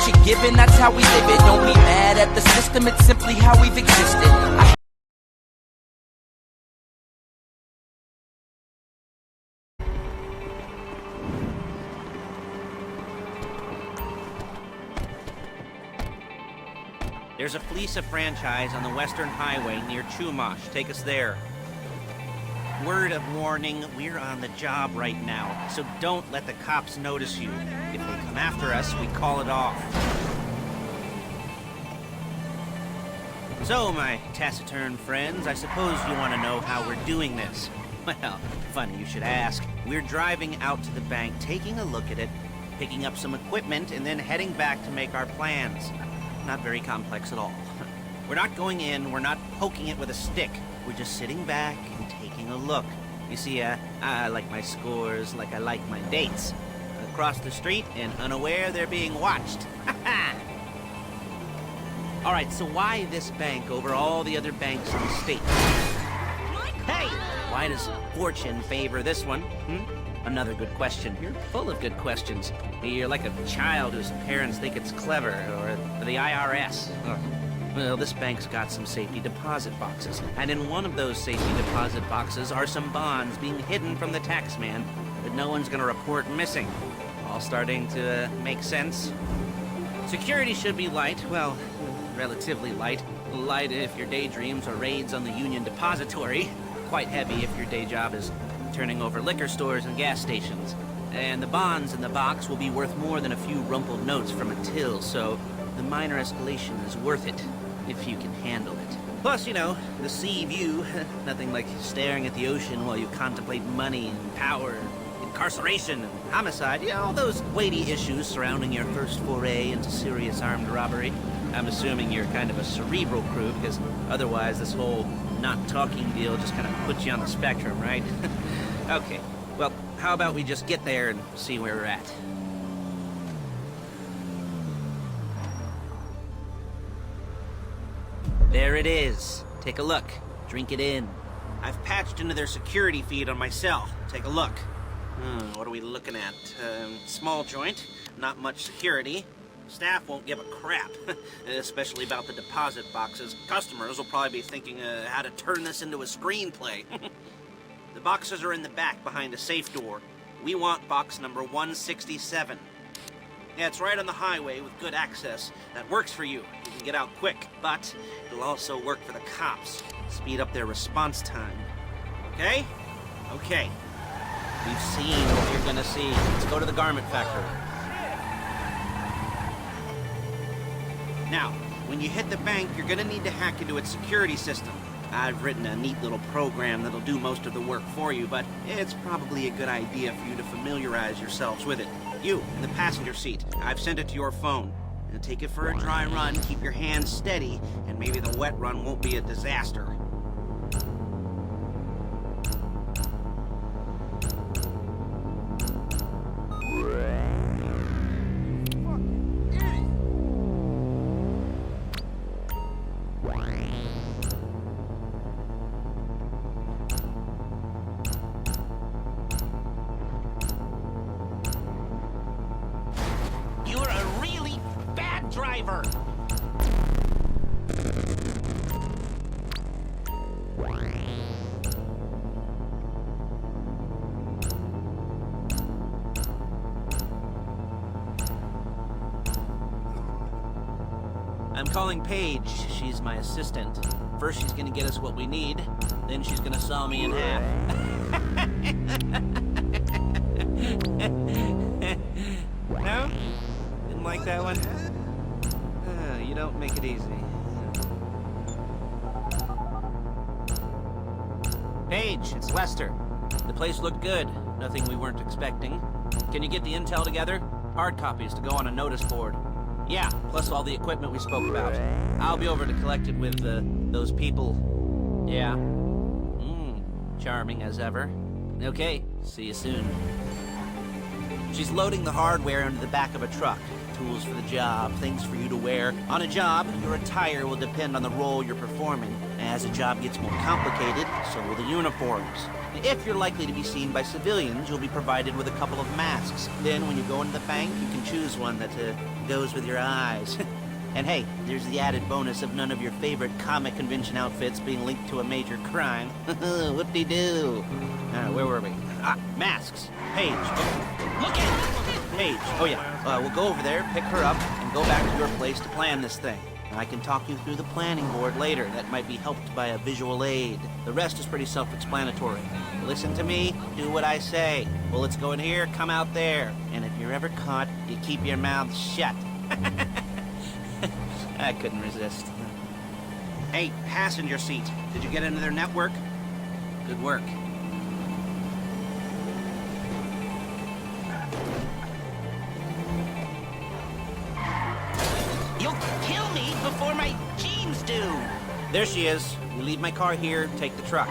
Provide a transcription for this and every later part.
what you're given, that's how we live it. Don't be mad at the system, it's simply how we've existed. There's a fleeca franchise on the Western Highway near Chumash. Take us there. Word of warning, we're on the job right now, so don't let the cops notice you. If they come after us, we call it off. So, my taciturn friends, I suppose you want to know how we're doing this. Well, funny you should ask. We're driving out to the bank, taking a look at it, picking up some equipment, and then heading back to make our plans. Not very complex at all. We're not going in, we're not poking it with a stick. We're just sitting back and taking a look. You see, I like my scores like I like my dates. Across the street and unaware they're being watched. Alright, so why this bank over all the other banks in the state? Hey! Why does fortune favor this one? Another good question. You're full of good questions. You're like a child whose parents think it's clever, or the IRS. Ugh. Well, this bank's got some safety deposit boxes, and in one of those safety deposit boxes are some bonds being hidden from the tax man that no one's gonna report missing. All starting to make sense? Security should be light, well, relatively light. Light if your daydreams are raids on the Union Depository. Quite heavy if your day job is turning over liquor stores and gas stations. And the bonds in the box will be worth more than a few rumpled notes from a till, so the minor escalation is worth it, if you can handle it. Plus, you know, the sea view, nothing like staring at the ocean while you contemplate money and power, incarceration and homicide, you know, all those weighty issues surrounding your first foray into serious armed robbery. I'm assuming you're kind of a cerebral crew, because otherwise this whole not talking deal just kind of puts you on the spectrum, right? Okay, well, how about we just get there and see where we're at? There it is. Take a look. Drink it in. I've patched into their security feed on my cell. Take a look. What are we looking at? Small joint, not much security. Staff won't give a crap, especially about the deposit boxes. Customers will probably be thinking how to turn this into a screenplay. The boxes are in the back behind a safe door. We want box number 167. Yeah, it's right on the highway with good access. That works for you. You can get out quick, but it'll also work for the cops. Speed up their response time. Okay? Okay. We've seen what you're gonna see. Let's go to the garment factory. Now, when you hit the bank, you're gonna need to hack into its security system. I've written a neat little program that'll do most of the work for you, but it's probably a good idea for you to familiarize yourselves with it. You, in the passenger seat, I've sent it to your phone. Now take it for a dry run, keep your hands steady, and maybe the wet run won't be a disaster. Driver. I'm calling Paige. She's my assistant. First she's gonna get us what we need, then she's gonna saw me in half. No? Didn't like that one? You don't make it easy. Paige, it's Lester. The place looked good. Nothing we weren't expecting. Can you get the intel together? Hard copies to go on a notice board. Yeah, plus all the equipment we spoke about. I'll be over to collect it with, those people. Yeah. Charming as ever. Okay, see you soon. She's loading the hardware into the back of a truck. Tools for the job, things for you to wear. On a job, your attire will depend on the role you're performing. As the job gets more complicated, so will the uniforms. If you're likely to be seen by civilians, you'll be provided with a couple of masks. Then when you go into the bank, you can choose one that goes with your eyes. And hey, there's the added bonus of none of your favorite comic convention outfits being linked to a major crime. Whoop-de-doo. Where were we? Ah, masks. Paige. Look at Paige. Oh yeah, we'll go over there, pick her up, and go back to your place to plan this thing. I can talk you through the planning board later. That might be helped by a visual aid. The rest is pretty self-explanatory. Listen to me, do what I say. Bullets go in here, come out there. And if you're ever caught, you keep your mouth shut. I couldn't resist. Hey, passenger seat. Did you get into their network? Good work. You'll kill me before my jeans do! There she is. You leave my car here, take the truck.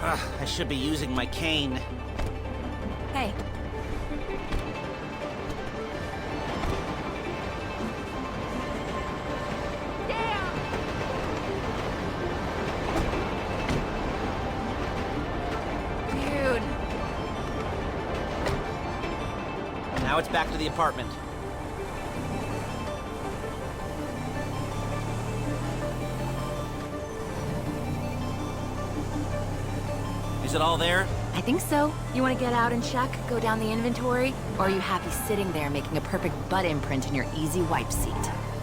I should be using my cane. Hey. Dude. Now it's back to the apartment. Is it all there? I think so. You want to get out and check, go down the inventory? Or are you happy sitting there making a perfect butt imprint in your easy wipe seat?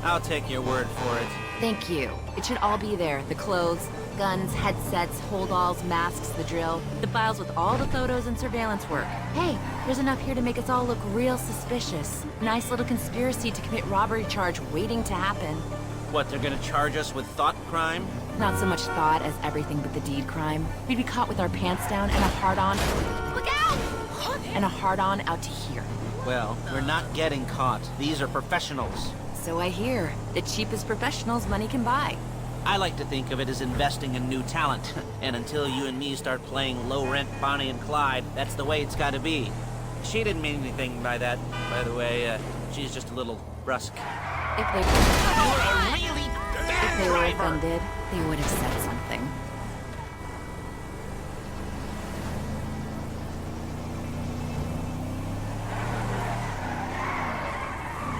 I'll take your word for it. Thank you. It should all be there. The clothes, guns, headsets, holdalls, masks, the drill. The files with all the photos and surveillance work. Hey, there's enough here to make us all look real suspicious. Nice little conspiracy to commit robbery charge waiting to happen. What, they're gonna charge us with thought crime? Not so much thought as everything but the deed crime. We'd be caught with our pants down and a hard-on... Look out! And a hard-on out to here. Well, we're not getting caught. These are professionals. So I hear. The cheapest professionals money can buy. I like to think of it as investing in new talent. And until you and me start playing low-rent Bonnie and Clyde, that's the way it's gotta be. She didn't mean anything by that, by the way. She's just a little brusque. If they were offended, they would have said something.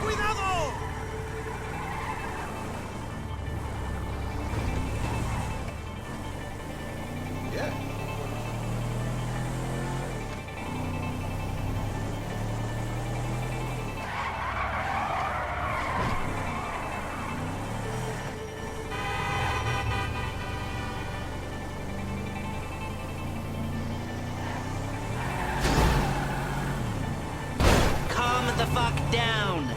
¡Cuidado! Yeah. Calm the fuck down!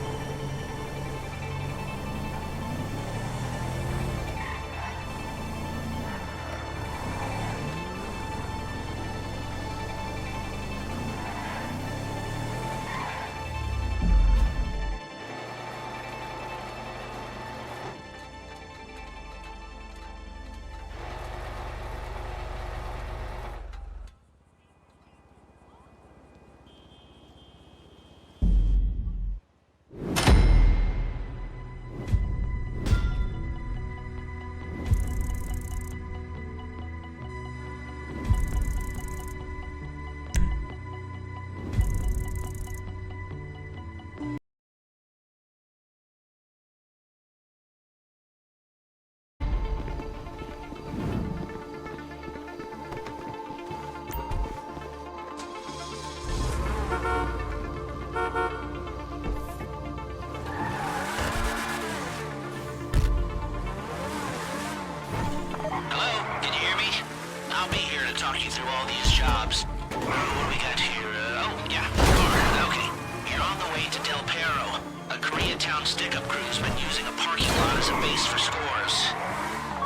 talk you through all these jobs. What do we got here? Oh, yeah, car. Okay. You're on the way to Del Perro. A Koreatown stick-up crew's been using a parking lot as a base for scores.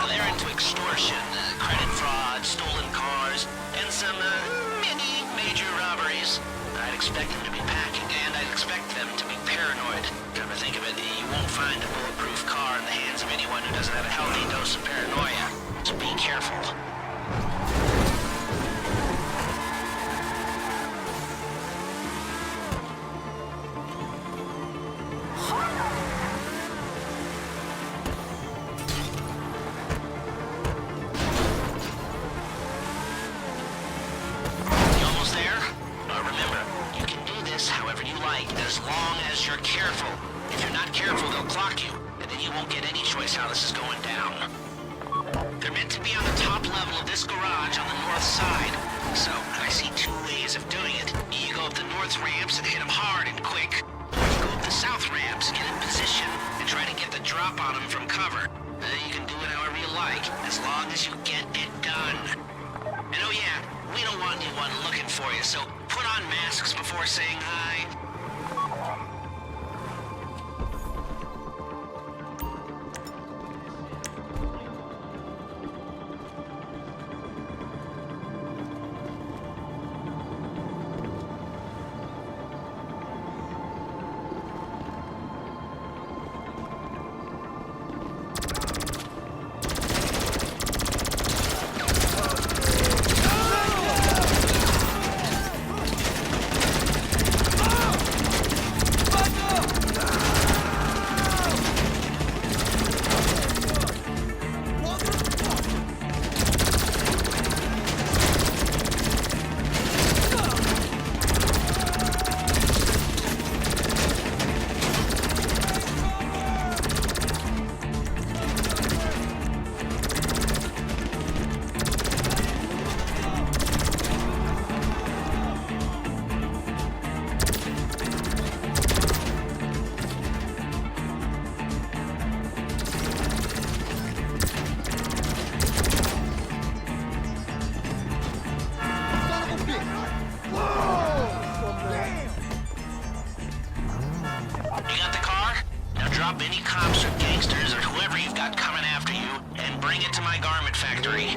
They're into extortion, credit fraud, stolen cars, and some, many major robberies. I'd expect them to be packing, and I'd expect them to be paranoid. Come to think of it, you won't find a bulletproof car in the hands of anyone who doesn't have a healthy dose of paranoia. So be careful. As long careful. If you're not careful, they'll clock you, and then you won't get any choice how this is going down. They're meant to be on the top level of this garage on the north side. So, I see two ways of doing it. You go up the north ramps and hit them hard and quick, or you go up the south ramps, get in position, and try to get the drop on them from cover. You can do it however you like, as long as you get it done. And oh yeah, we don't want anyone looking for you, so put on masks before saying hi. Drop any cops or gangsters or whoever you've got coming after you and bring it to my garment factory.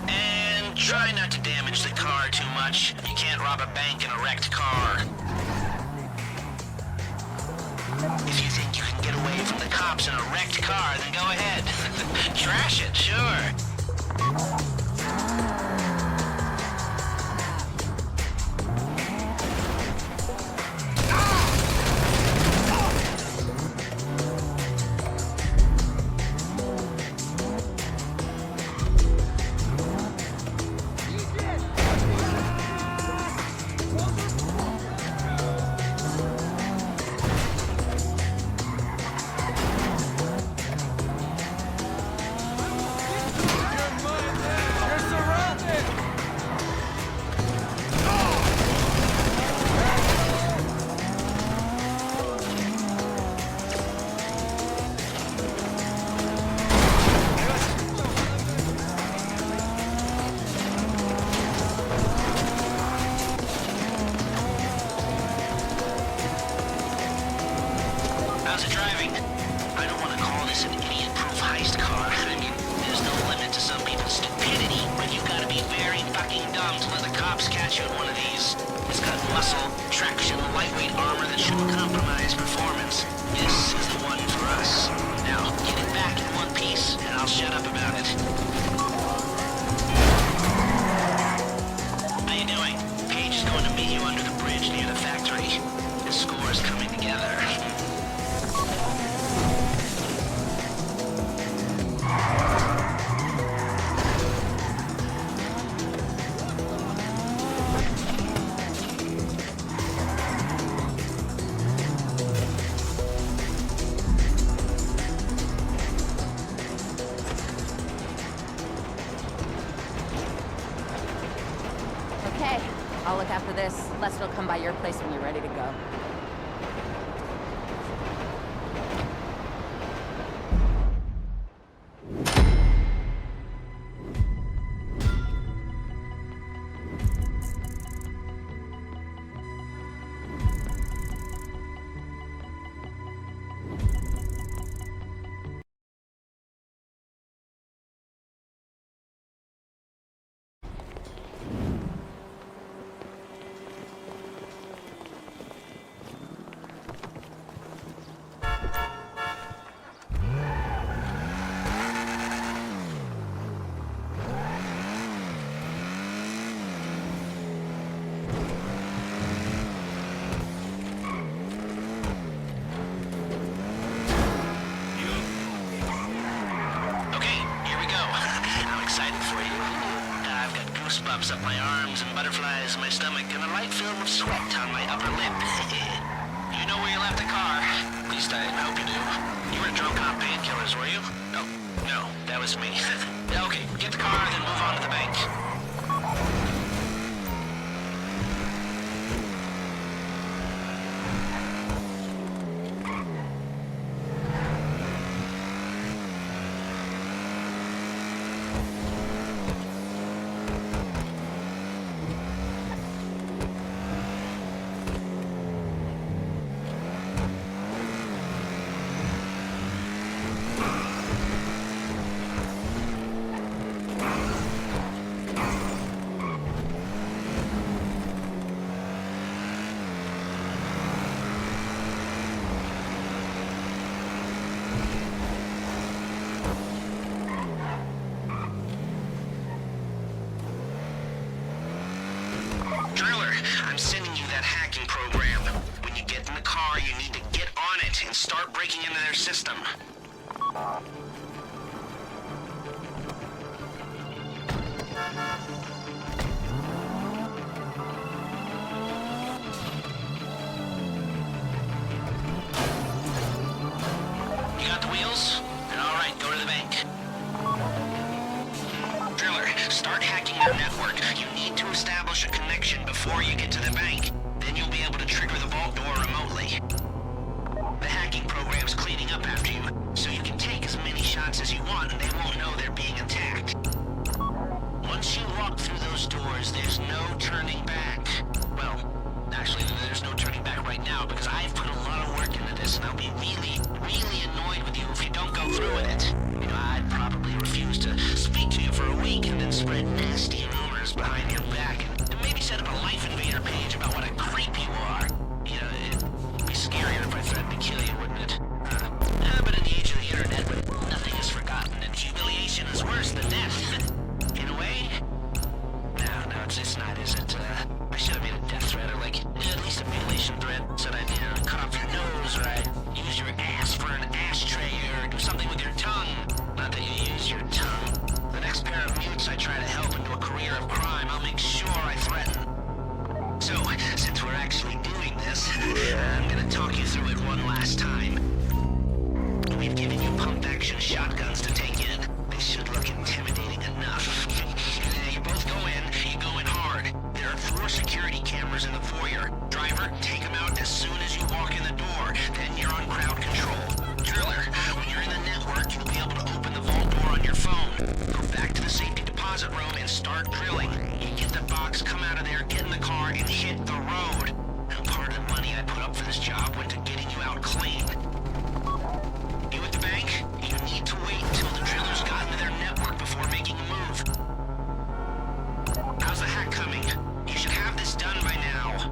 And try not to damage the car too much. You can't rob a bank in a wrecked car. If you think you can get away from the cops in a wrecked car, then go ahead. Trash it, sure. How's it driving? I don't want to call this an idiot-proof heist car. I mean, there's no limit to some people's stupidity, but you've got to be very fucking dumb to let the cops catch you in one of these. It's got muscle, traction, lightweight armor that shouldn't compromise performance. This is the one for us. Now, get it back in one piece, and I'll shut up about it. How you doing? Paige is going to meet you under the bridge near the factory. The score is coming together. Okay, I'll look after this. Lester will come by your place when you're ready to go. Goosebumps up my arms and butterflies in my stomach and a light film of sweat on my upper lip. You know where your was, were you? Oh, no, that was me. Okay, get the car, then move on to the bank. I'm sending you that hacking program. When you get in the car, you need to get on it and start breaking into their system. You got the wheels? Then all right, go to the bank. Driller, start hacking their network. You need to establish a connection before you get to the bank. Then you'll be able to trigger the vault door remotely. The hacking program's cleaning up after you, so you can take as many shots as you want and they won't know they're being attacked. Once you walk through those doors, there's no turning back. Well, actually, there's no turning back right now because I've put a lot of work into this and I'll be really, really annoyed with you if you don't go through with it. You know, I'd probably refuse to speak to you for a week and then spread nasty rumors behind your back and maybe set up a Life Invader page about what a creep you are. You know, it'd be scarier if I threatened to kill you, wouldn't it? But in the age of the internet, nothing is forgotten and humiliation is worse than death. In a way? No, it's not, is it? I should have made a death threat or like, at least a mutilation threat. Said I'd, cut off your nose or I'd use your ass for an ashtray or do something with your tongue. Not that you use your tongue. The next pair of mutes I try to help into a career of crime, I'll make sure I threaten. So, since we're actually doing this, I'm gonna talk you through it one last time. We've given you pump-action shotguns to take in. They should look intimidating enough. You both go in, you go in hard. There are 4 security cameras in the foyer. Driver, take them out as soon as you walk in the door. Then you're on crowd control. Driller, when you're in the network, you'll be able to open the vault door on your phone. Go back to the safety deposit room and start drilling. You get the box, come out of there, get in the car, and hit the road. And part of the money I put up for this job went to getting you out clean. You at the bank? You need to wait until the drillers got into their network before making a move. How's the hack coming? You should have this done by now.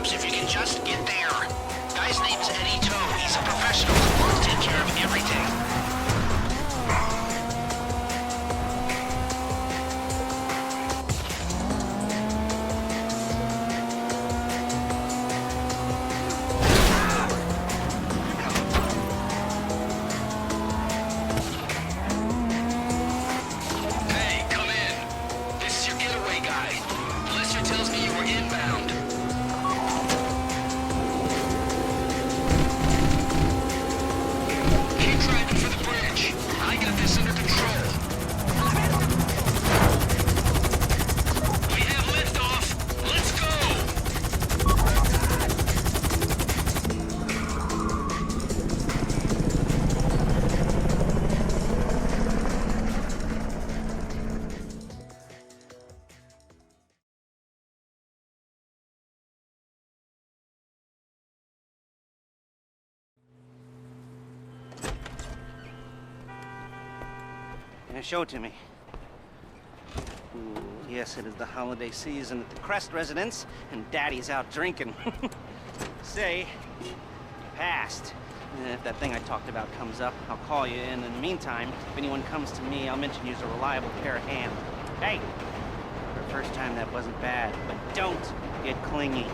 If you can just get there. Guy's name's Eddie Toe. He's a professional. He'll take care of everything. Hey, come in. This is your getaway guy. Blister tells me you were inbound. Show it to me. Ooh, yes, it is the holiday season at the Crest residence, and Daddy's out drinking. Say, passed. If that thing I talked about comes up, I'll call you in. In the meantime, if anyone comes to me, I'll mention you as a reliable pair of hands. Hey, for the first time that wasn't bad, but don't get clingy.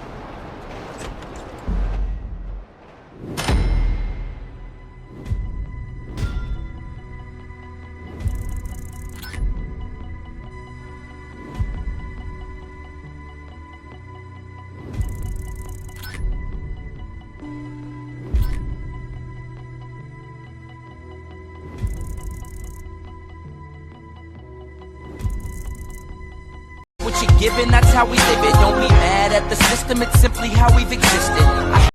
What you're given, that's how we live it. Don't be mad at the system, it's simply how we've existed.